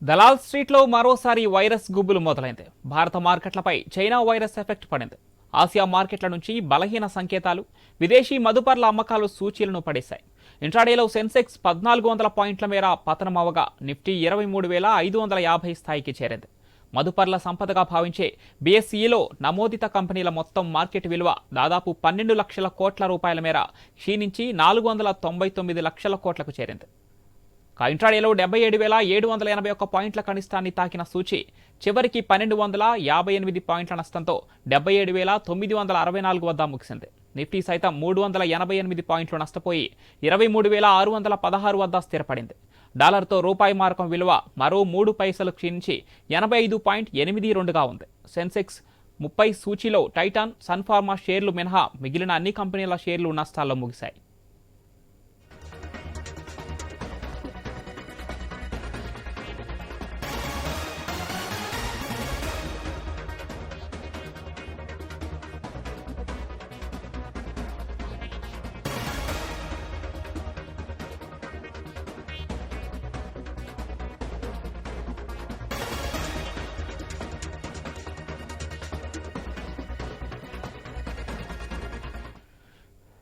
దలాల్ స్ట్రీట్లో మరోసారి వైరస్ గుబ్బులు మొదలైంది. భారత మార్కెట్లపై చైనా వైరస్ ఎఫెక్ట్ పడింది. ఆసియా మార్కెట్ల నుంచి బలహీన సంకేతాలు, విదేశీ మదుపర్ల అమ్మకాలు సూచీలను పడేశాయి. ఇంట్రాడేలో సెన్సెక్స్ 1400 పాయింట్ల మేర పతనమవగా నిఫ్టీ 23,550 స్థాయికి చేరింది. మదుపర్ల సంపదగా భావించే బీఎస్ఈలో నమోదిత కంపెనీల మొత్తం మార్కెట్ విలువ దాదాపు 12 లక్షల కోట్ల రూపాయల మేర క్షీణించి 499 లక్షల కోట్లకు చేరింది. ఇంట్రాడేలో 77,781 పాయింట్ల కనిష్టాన్ని తాకిన సూచి చివరికి 1,258 పాయింట్ల నష్టంతో 77,964 వద్ద ముగిసింది. నిఫ్టీ సైతం 388 పాయింట్లు నష్టపోయి 23,616 వద్ద స్థిరపడింది. డాలర్తో రూపాయి మారకం విలువ మరో 3 పైసలు క్షీణించి 85.82గా ఉంది. సెన్సెక్స్ 30 సూచీలో టైటాన్, సన్ఫార్మా షేర్లు మినహా మిగిలిన అన్ని కంపెనీల షేర్లు నష్టాల్లో ముగిశాయి.